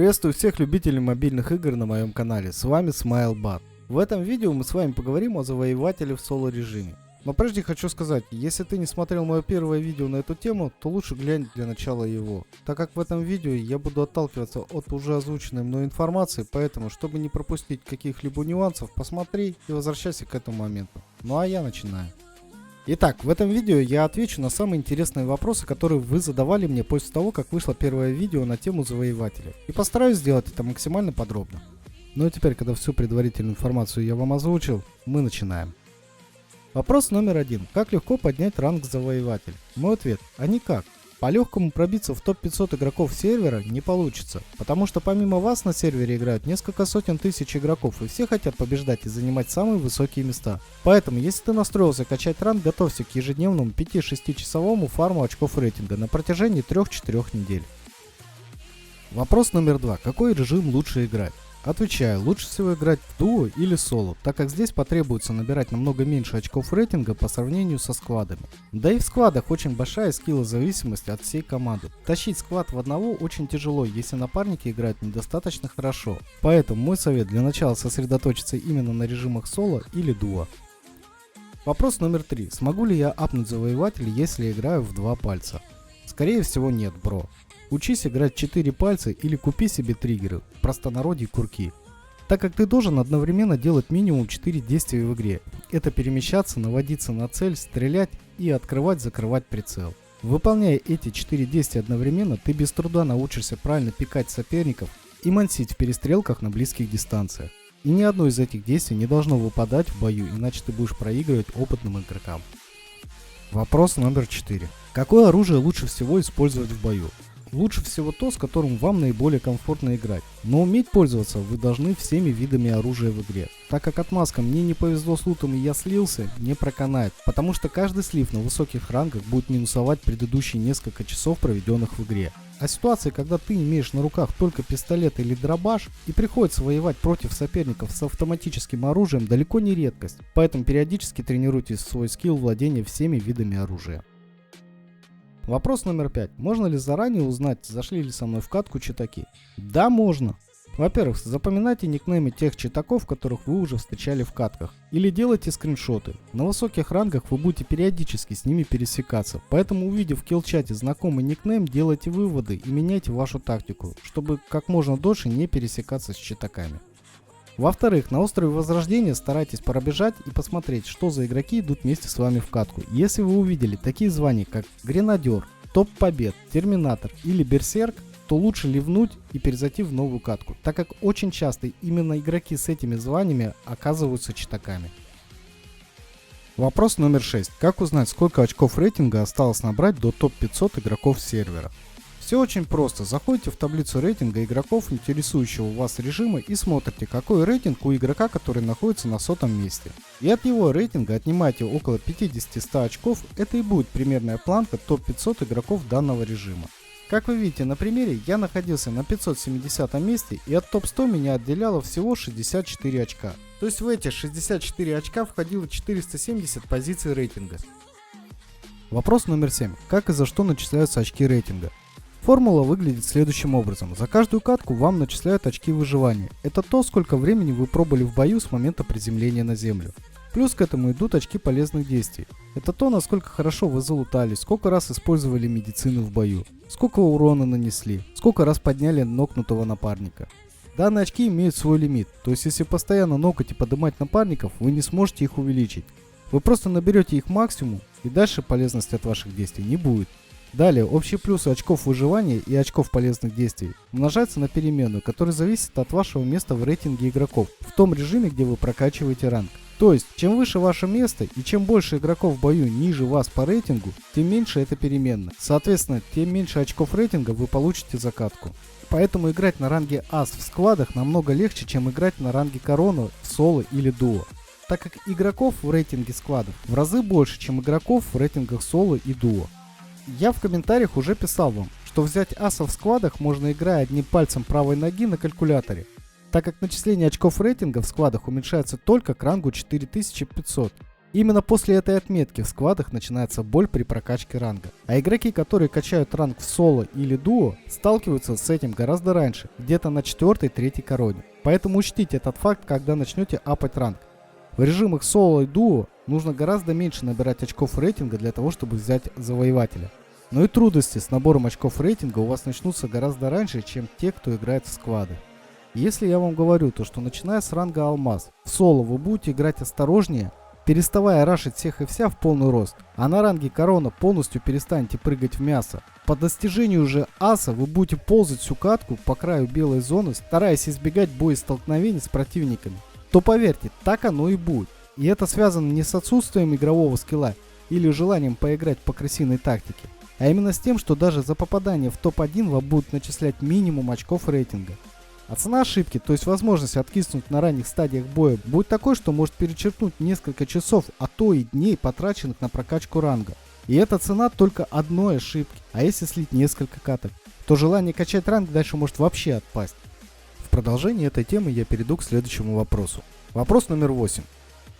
Приветствую всех любителей мобильных игр на моем канале, с вами SmileBot. В этом видео мы с вами поговорим о завоевателе в соло режиме. Но прежде хочу сказать, если ты не смотрел мое первое видео на эту тему, то лучше глянь для начала его. Так как в этом видео я буду отталкиваться от уже озвученной мной информации, поэтому, чтобы не пропустить каких-либо нюансов, посмотри и возвращайся к этому моменту. Ну а я начинаю. Итак, в этом видео я отвечу на самые интересные вопросы, которые вы задавали мне после того, как вышло первое видео на тему завоевателя. И постараюсь сделать это максимально подробно. Ну и теперь, когда всю предварительную информацию я вам озвучил, мы начинаем. Вопрос номер 1. Как легко поднять ранг завоеватель? Мой ответ: а никак. По-легкому пробиться в топ-500 игроков сервера не получится, потому что помимо вас на сервере играют несколько сотен тысяч игроков, и все хотят побеждать и занимать самые высокие места. Поэтому, если ты настроился качать ранг, готовься к ежедневному 5-6 часовому фарму очков рейтинга на протяжении 3-4 недель. Вопрос номер 2. Какой режим лучше играть? Отвечаю, лучше всего играть в дуо или соло, так как здесь потребуется набирать намного меньше очков рейтинга по сравнению со сквадами. Да и в сквадах очень большая скиллозависимость от всей команды. Тащить сквад в одного очень тяжело, если напарники играют недостаточно хорошо. Поэтому мой совет: для начала сосредоточиться именно на режимах соло или дуо. Вопрос номер 3. Смогу ли я апнуть завоевателя, если играю в 2 пальца? Скорее всего нет, бро. Учись играть 4 пальца или купи себе триггеры, в простонародье курки. Так как ты должен одновременно делать минимум 4 действия в игре. Это перемещаться, наводиться на цель, стрелять и открывать-закрывать прицел. Выполняя эти 4 действия одновременно, ты без труда научишься правильно пикать соперников и мансить в перестрелках на близких дистанциях. И ни одно из этих действий не должно выпадать в бою, иначе ты будешь проигрывать опытным игрокам. Вопрос номер 4. Какое оружие лучше всего использовать в бою? Лучше всего то, с которым вам наиболее комфортно играть. Но уметь пользоваться вы должны всеми видами оружия в игре. Так как отмазка «мне не повезло с лутом и я слился» не проканает, потому что каждый слив на высоких рангах будет минусовать предыдущие несколько часов, проведенных в игре. А ситуации, когда ты имеешь на руках только пистолет или дробаш и приходится воевать против соперников с автоматическим оружием, далеко не редкость. Поэтому периодически тренируйте свой скилл владения всеми видами оружия. Вопрос номер 5. Можно ли заранее узнать, зашли ли со мной в катку читаки? Да, можно. Во-первых, запоминайте никнеймы тех читаков, которых вы уже встречали в катках. Или делайте скриншоты. На высоких рангах вы будете периодически с ними пересекаться. Поэтому, увидев в килл-чате знакомый никнейм, делайте выводы и меняйте вашу тактику, чтобы как можно дольше не пересекаться с читаками. Во-вторых, на острове Возрождения старайтесь пробежать и посмотреть, что за игроки идут вместе с вами в катку. Если вы увидели такие звания, как Гренадер, Топ Побед, Терминатор или Берсерк, то лучше ливнуть и перезайти в новую катку, так как очень часто именно игроки с этими званиями оказываются читаками. Вопрос номер 6. Как узнать, сколько очков рейтинга осталось набрать до топ-500 игроков сервера? Все очень просто. Заходите в таблицу рейтинга игроков, интересующего вас режима, и смотрите, какой рейтинг у игрока, который находится на 100-м месте. И от его рейтинга отнимайте около 50-100 очков, это и будет примерная планка топ-500 игроков данного режима. Как вы видите на примере, я находился на 570 месте, и от топ-100 меня отделяло всего 64 очка. То есть в эти 64 очка входило 470 позиций рейтинга. Вопрос номер 7. Как и за что начисляются очки рейтинга? Формула выглядит следующим образом. За каждую катку вам начисляют очки выживания. Это то, сколько времени вы пробыли в бою с момента приземления на землю. Плюс к этому идут очки полезных действий. Это то, насколько хорошо вы залутали, сколько раз использовали медицину в бою, сколько урона нанесли, сколько раз подняли нокнутого напарника. Данные очки имеют свой лимит, то есть если постоянно нокать и поднимать напарников, вы не сможете их увеличить. Вы просто наберете их максимум, и дальше полезности от ваших действий не будет. Далее, общие плюсы очков выживания и очков полезных действий умножаются на переменную, которая зависит от вашего места в рейтинге игроков, в том режиме, где вы прокачиваете ранг. То есть, чем выше ваше место и чем больше игроков в бою ниже вас по рейтингу, тем меньше это переменная. Соответственно, тем меньше очков рейтинга вы получите за катку. Поэтому играть на ранге ас в сквадах намного легче, чем играть на ранге корона в соло или дуо. Так как игроков в рейтинге сквадов в разы больше, чем игроков в рейтингах соло и дуо. Я в комментариях уже писал вам, что взять аса в сквадах можно, играя одним пальцем правой ноги на калькуляторе, так как начисление очков рейтинга в сквадах уменьшается только к рангу 4500. Именно после этой отметки в сквадах начинается боль при прокачке ранга. А игроки, которые качают ранг в соло или дуо, сталкиваются с этим гораздо раньше, где-то на 4-3 короне. Поэтому учтите этот факт, когда начнете апать ранг. В режимах соло и дуо нужно гораздо меньше набирать очков рейтинга для того, чтобы взять завоевателя. Но и трудности с набором очков рейтинга у вас начнутся гораздо раньше, чем те, кто играет в сквады. Если я вам говорю то, что начиная с ранга алмаз, в соло вы будете играть осторожнее, переставая рашить всех и вся в полный рост, а на ранге корона полностью перестанете прыгать в мясо. По достижению же аса вы будете ползать всю катку по краю белой зоны, стараясь избегать боестолкновений с противниками, то поверьте, так оно и будет. И это связано не с отсутствием игрового скилла или желанием поиграть по крысиной тактике, а именно с тем, что даже за попадание в топ-1 вам будут начислять минимум очков рейтинга. А цена ошибки, то есть возможность откиснуть на ранних стадиях боя, будет такой, что может перечеркнуть несколько часов, а то и дней, потраченных на прокачку ранга. И это цена только одной ошибки, а если слить несколько каток, то желание качать ранг дальше может вообще отпасть. В продолжении этой темы я перейду к следующему вопросу. Вопрос номер 8.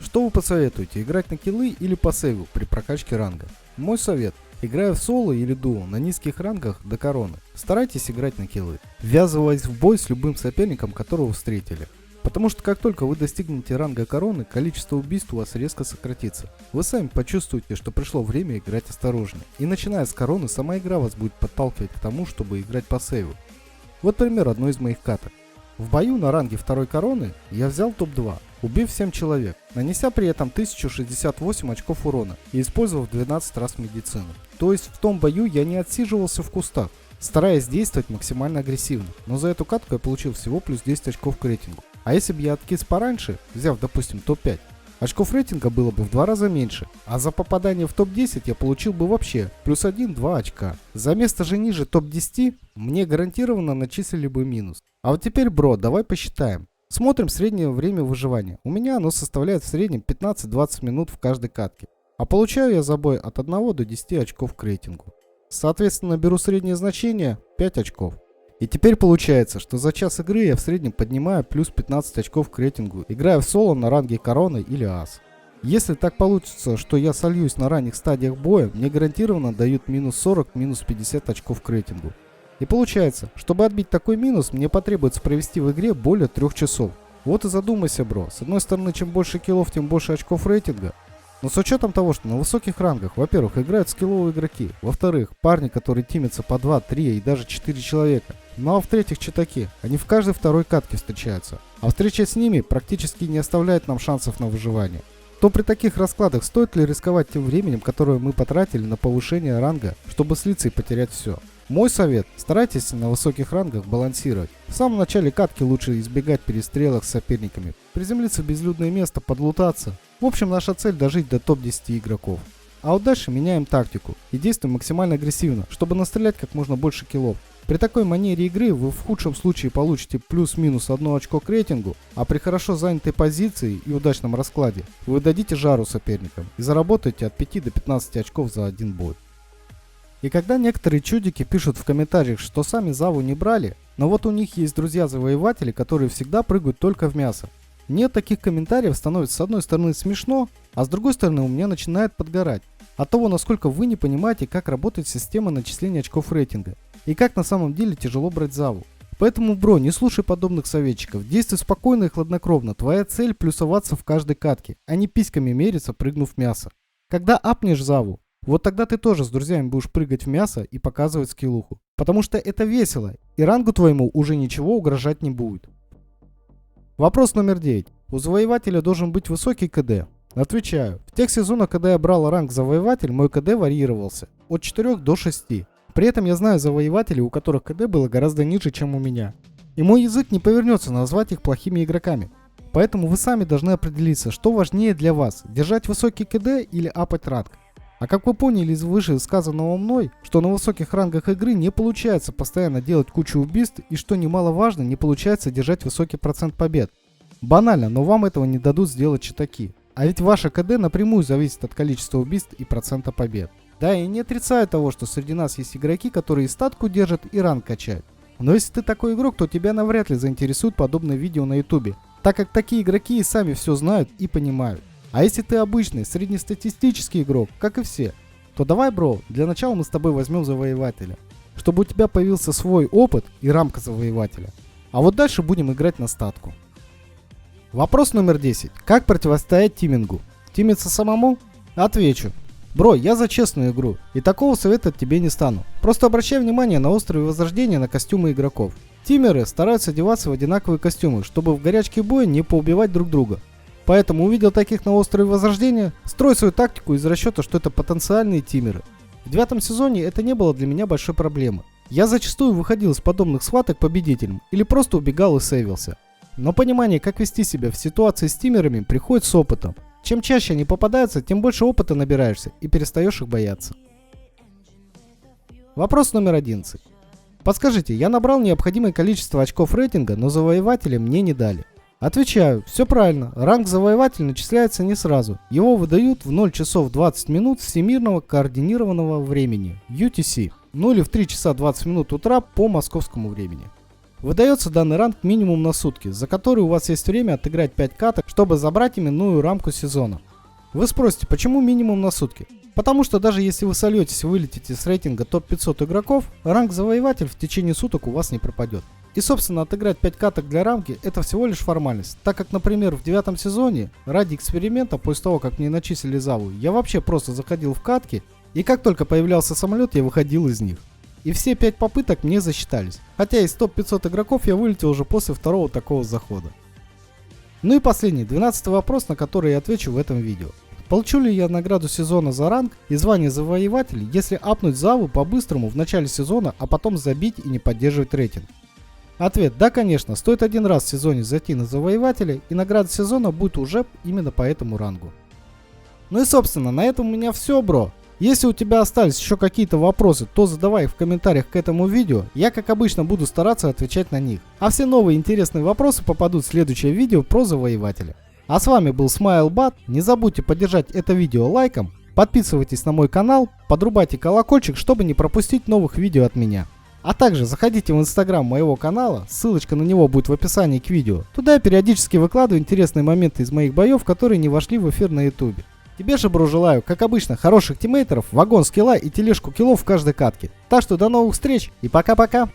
Что вы посоветуете, играть на киллы или по сейву при прокачке ранга? Мой совет. Играя в соло или дуо на низких рангах до короны, старайтесь играть на киллы, ввязываясь в бой с любым соперником, которого встретили. Потому что как только вы достигнете ранга короны, количество убийств у вас резко сократится. Вы сами почувствуете, что пришло время играть осторожнее. И начиная с короны, сама игра вас будет подталкивать к тому, чтобы играть по сейву. Вот пример одной из моих каток. В бою на ранге второй короны я взял топ-2, убив 7 человек, нанеся при этом 1068 очков урона и использовав 12 раз медицину. То есть в том бою я не отсиживался в кустах, стараясь действовать максимально агрессивно, но за эту катку я получил всего плюс 10 очков к рейтингу. А если бы я откис пораньше, взяв допустим топ-5, очков рейтинга было бы в 2 раза меньше, а за попадание в топ-10 я получил бы вообще плюс 1-2 очка. За место же ниже топ-10 мне гарантированно начислили бы минус. А вот теперь, бро, давай посчитаем. Смотрим среднее время выживания. У меня оно составляет в среднем 15-20 минут в каждой катке. А получаю я за бой от 1 до 10 очков к рейтингу. Соответственно, беру среднее значение 5 очков. И теперь получается, что за час игры я в среднем поднимаю плюс 15 очков к рейтингу, играя в соло на ранге короны или ас. Если так получится, что я сольюсь на ранних стадиях боя, мне гарантированно дают минус 40, минус 50 очков к рейтингу. И получается, чтобы отбить такой минус, мне потребуется провести в игре более 3 часов. Вот и задумайся, бро. С одной стороны, чем больше киллов, тем больше очков рейтинга. Но с учетом того, что на высоких рангах, во-первых, играют скилловые игроки, во-вторых, парни, которые тимятся по 2, 3 и даже 4 человека. Ну а в-третьих, читаки. Они в каждой второй катке встречаются. А встреча с ними практически не оставляет нам шансов на выживание. То при таких раскладах стоит ли рисковать тем временем, которое мы потратили на повышение ранга, чтобы слиться и потерять все? Мой совет – старайтесь на высоких рангах балансировать. В самом начале катки лучше избегать перестрелок с соперниками, приземлиться в безлюдное место, подлутаться. В общем, наша цель – дожить до топ-10 игроков. А вот дальше меняем тактику и действуем максимально агрессивно, чтобы настрелять как можно больше киллов. При такой манере игры вы в худшем случае получите плюс-минус 1 очко к рейтингу, а при хорошо занятой позиции и удачном раскладе вы дадите жару соперникам и заработаете от 5 до 15 очков за один бой. И когда некоторые чудики пишут в комментариях, что сами Заву не брали, но вот у них есть друзья-завоеватели, которые всегда прыгают только в мясо. Мне таких комментариев становится с одной стороны смешно, а с другой стороны у меня начинает подгорать. От того, насколько вы не понимаете, как работает система начисления очков рейтинга. И как на самом деле тяжело брать Заву. Поэтому, бро, не слушай подобных советчиков. Действуй спокойно и хладнокровно. Твоя цель плюсоваться в каждой катке, а не письками мериться, прыгнув в мясо. Когда апнешь Заву, вот тогда ты тоже с друзьями будешь прыгать в мясо и показывать скиллуху. Потому что это весело, и рангу твоему уже ничего угрожать не будет. Вопрос номер 9. У завоевателя должен быть высокий КД. Отвечаю. В тех сезонах, когда я брал ранг завоеватель, мой КД варьировался от 4 до 6. При этом я знаю завоевателей, у которых КД было гораздо ниже, чем у меня. И мой язык не повернется назвать их плохими игроками. Поэтому вы сами должны определиться, что важнее для вас, держать высокий КД или апать ранг. А как вы поняли из вышесказанного мной, что на высоких рангах игры не получается постоянно делать кучу убийств и что немаловажно, не получается держать высокий процент побед. Банально, но вам этого не дадут сделать читаки. А ведь ваше КД напрямую зависит от количества убийств и процента побед. Да, и не отрицаю того, что среди нас есть игроки, которые и статку держат, и ранг качают. Но если ты такой игрок, то тебя навряд ли заинтересует подобное видео на ютубе, так как такие игроки и сами все знают и понимают. А если ты обычный среднестатистический игрок, как и все, то давай, бро, для начала мы с тобой возьмем завоевателя, чтобы у тебя появился свой опыт и рамка завоевателя. А вот дальше будем играть на статку. Вопрос номер 10. Как противостоять тимингу? Тимиться самому? Отвечу. Бро, я за честную игру, и такого советовать тебе не стану. Просто обращай внимание на острове возрождения на костюмы игроков. Тимеры стараются одеваться в одинаковые костюмы, чтобы в горячке боя не поубивать друг друга. Поэтому увидел таких на острове возрождения, строй свою тактику из расчета, что это потенциальные тимеры. В 9 сезоне это не было для меня большой проблемой. Я зачастую выходил из подобных схваток победителем или просто убегал и сейвился. Но понимание, как вести себя в ситуации с тимерами, приходит с опытом. Чем чаще они попадаются, тем больше опыта набираешься и перестаешь их бояться. Вопрос номер 11. Подскажите, я набрал необходимое количество очков рейтинга, но завоевателя мне не дали. Отвечаю, все правильно, ранг завоеватель начисляется не сразу. Его выдают в 0 часов 20 минут всемирного координированного времени, UTC, ну или в 3 часа 20 минут утра по московскому времени. Выдается данный ранг минимум на сутки, за который у вас есть время отыграть 5 каток, чтобы забрать именную рамку сезона. Вы спросите, почему минимум на сутки? Потому что даже если вы сольетесь и вылетите с рейтинга топ-500 игроков, ранг завоеватель в течение суток у вас не пропадет. И собственно отыграть 5 каток для рамки это всего лишь формальность, так как, например, в 9 сезоне, ради эксперимента, после того как мне начислили заву, я вообще просто заходил в катки, и как только появлялся самолет, я выходил из них. И все 5 попыток мне засчитались. Хотя из топ-500 игроков я вылетел уже после второго такого захода. Ну и последний, 12 вопрос, на который я отвечу в этом видео. Получу ли я награду сезона за ранг и звание завоеватель, если апнуть заву по-быстрому в начале сезона, а потом забить и не поддерживать рейтинг? Ответ: да, конечно, стоит один раз в сезоне зайти на завоевателя, и награда сезона будет уже именно по этому рангу. Ну и собственно, на этом у меня все, бро. Если у тебя остались еще какие-то вопросы, то задавай их в комментариях к этому видео, я как обычно буду стараться отвечать на них. А все новые интересные вопросы попадут в следующее видео про завоевателя. А с вами был SmileBot, не забудьте поддержать это видео лайком, подписывайтесь на мой канал, подрубайте колокольчик, чтобы не пропустить новых видео от меня. А также заходите в инстаграм моего канала, ссылочка на него будет в описании к видео. Туда я периодически выкладываю интересные моменты из моих боев, которые не вошли в эфир на ютубе. Тебе же, бро, желаю, как обычно, хороших тиммейтеров, вагон скилла и тележку киллов в каждой катке. Так что до новых встреч и пока-пока!